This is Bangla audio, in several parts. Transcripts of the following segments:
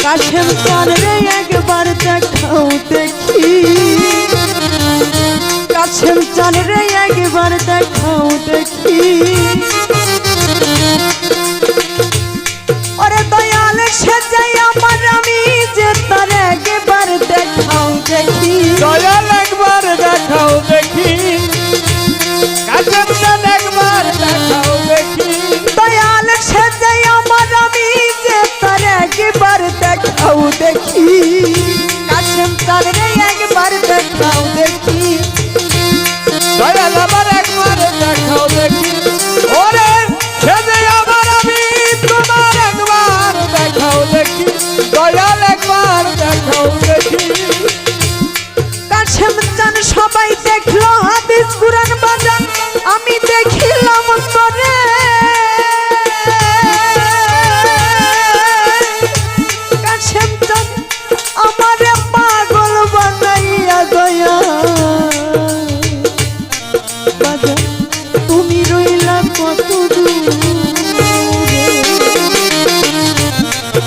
কাশেম চান রে একবার দেখাও দেখি, কাশেম চান রে একবার দেখাও দেখি। ওরে দয়াল সেজে আমার আমি যে তার একবার দেখাও দেখি, দয়াল একবার দেখাও দেখি, কাশেম চান একবার দেখাও দেখি। দয়াল সেজে আমার আমি যে তার একবার দেখাও দেখি, কাশেম চান রে একবার দেখাও দেখি। দয়াল আমার একবার দেখাও দেখি, ওরে সেজে আমার আমি তোমার একবার দেখাও দেখি, দয়াল একবার দেখাও দেখি। কাশেম চান সবাই দেখলো হাদিস কুরআন বাজান, আমি দেখিলাম তোরে। কাশেম চান আমারে পাগল বানাইয়া দয়া বাজান, তুমি রইলা কত দূরে।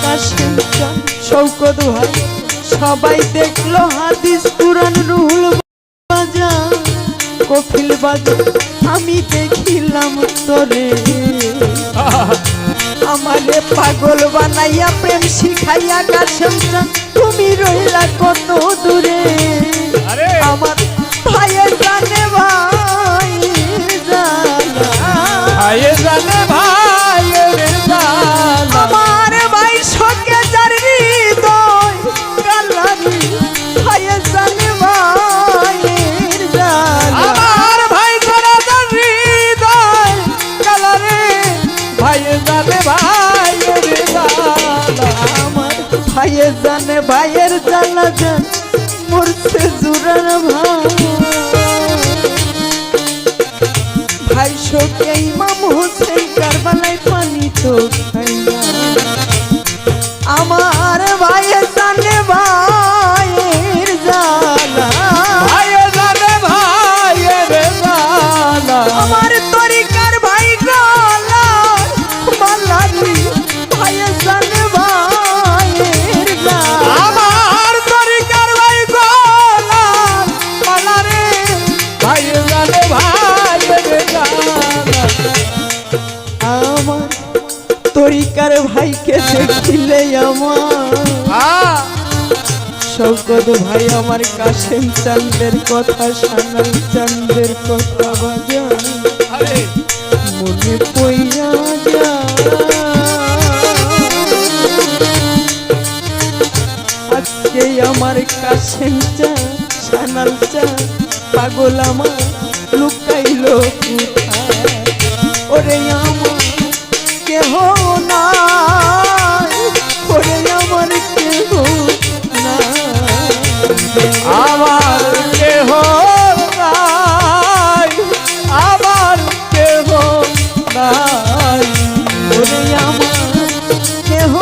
কাশেম চান শৌকত ভাই সবাই দেখলো হাদিস কুরআন রুহুল বাজান, কফিল বাজান আমি দেখিলাম তোরে। আমারে পাগল বানাইয়া প্রেম শিখাইয়া কাশেম চান তুমি রইলা কত দূরে। আমার ভাইয়ের জানে ভাই ভাইয়ে জানে ভাইয়ের জ্বালা, আমার ভাই শোকে যার হৃদয় কালারি, ভাইয়ের জানে ভাইয়ের জ্বালা। আমার ভাই যারা যার হৃদয় কালারে, ভাইয়ে জানে ভাইয়ের জ্বালা। আমার ভাইয়ের জানে ভাইয়ের জ্বালা জান মরছে জুরার ভাই। ভাই শোকে ইমাম হোসেন কারবালায় পানি তো খাই না। আমার ভাইয়ের জানে ভাইয়ের জ্বালা, ভাইয়ে জানে ভাইয়ের জ্বালা। আমার তরিকার ভাই গলার মালারি, ভাইয়ের জানে ভাইয়ের জ্বালা। আমার তরিকার ভাই গলার মালারে, ভাইয়ে জানে ভাইয়ের জ্বালা। আমার তরিকার ভাইকে দেখিলে আমার শৌকত ভাই আমার কাশেম চাঁদের কথা সানাল চাঁদের কথা বাজান মনে পইয়া আজকে আমার কাশেম চাঁদ সানাল চাঁদ পাগল আমার লুকাইলো কোথায়। ওরে আমার কেহ নাই, ওরে আমার কেহ নাই, আমার কেহ নাই, আমার কেহ নাই, ওরে আমার কেহ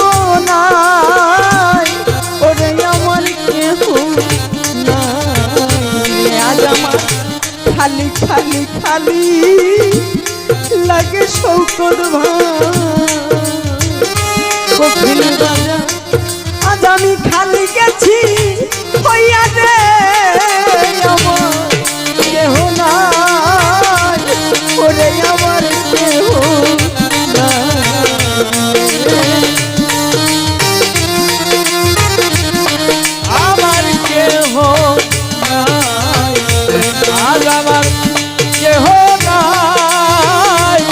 নাই, ওরে আমার কেহ নাই। আজ আমার খালি খালি খালি লাগে শৌকত ভাই বাজা। আজ আমি খালি গেছি হইয়া রে আমার কেহ নাই, ওরে আমার কেহ নাই। আমার কেহ নাই, আজ আমার কেহ নাই,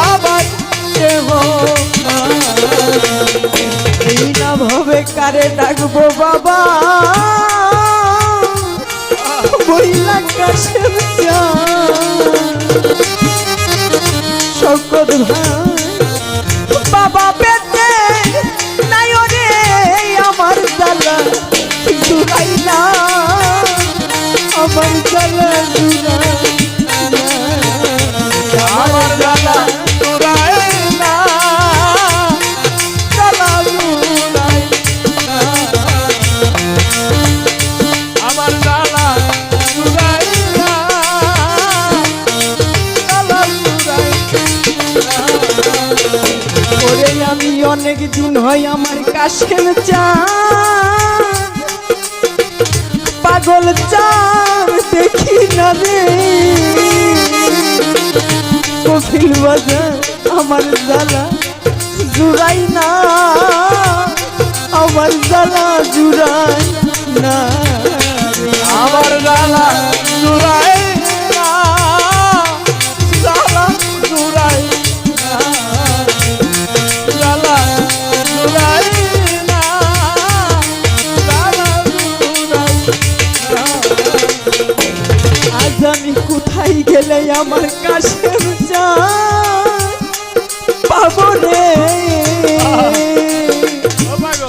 আমার কেহ নাই। এই না ভাবে কারে ডাকবো বাবা, বইলা কাশেম শৌকত ভাই বাবা পেতে নাই রে আমার জ্বালা জুড়াইলা, আমার জ্বালা জুড়াইলা, আমার জ্বালা জুড়ায় না, জ্বালা জুড়ায় না, আমার জ্বালা জুড়ায় না, জ্বালা জুড়ায় না। ওরে আমি অনেক দিন হয় আমার কাশেম চাঁদ পাগল চাঁদ দেখি না রে কফিল বাজার আমার জ্বালা জুড়াই না আমার জ্বালা জুড়াই না আমার জ্বালা জুড়াই না জ্বালা জুড়াই না জ্বালা জুড়াই না জ্বালা জুড়াই না। আজ আমি কোথায় গেলে আমার কাশেম চাঁদ পাবো রে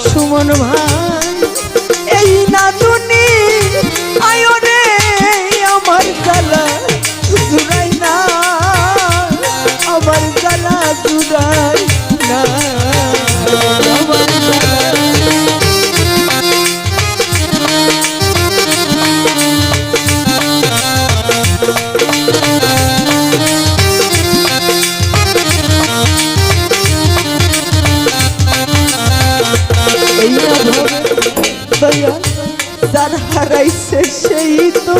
সুমন ভাই এই না দুনি আয়ো রে আমার জ্বালা জুড়াই না আমার জ্বালা জুড়াই না আমার জ্বালা দয়া যার হারাইছে সেই তো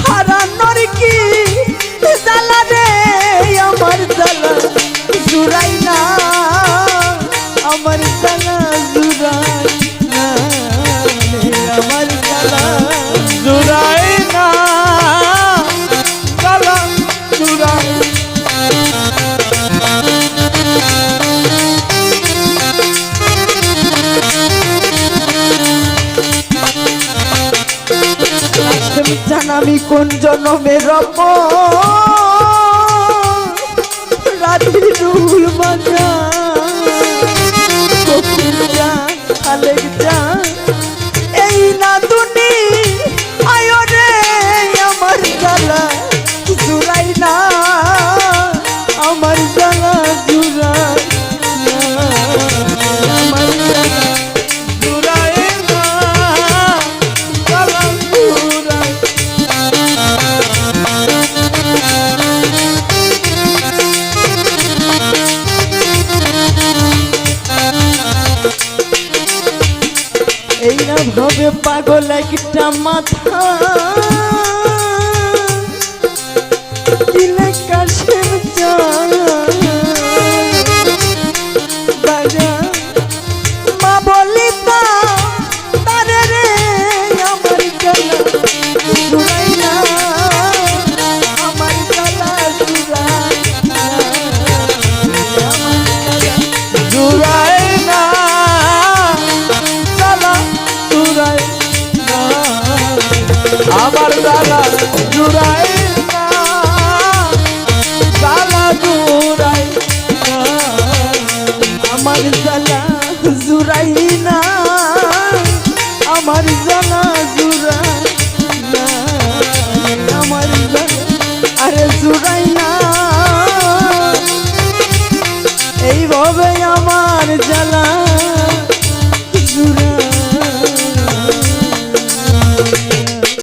হারানোর কি জ্বালা রে আমার জ্বালা জুড়াই না আমার জ্বালা জুড়াই না আমার জ্বালা জুড়াই না জ্বালা জুড়াই জানামি কোন জনমের রাধির রুল বাজা কপিল যা আলেক যা এই না দুনি আয়ো রে আমার জ্বালা জুড়াই না আমার জ্বালা জুড়াই না আমার জ্বালা জুড়াই না জ্বালা জুড়াই এই না ভাবে পাগল একটা মাথা কিলে কাশেম চাঁদ মা বলি তারে রে আমার জ্বালা জুড়াই না আমার জ্বালা জুড়াই না জুড়াই না জ্বালা জুড়াই না আমার জ্বালা জুড়াই না জ্বালা জুড়াই না আমার জ্বালা জুড়াই না আমার জ্বালা জুড়াই না আমার জ্বালা আরে জুড়াই না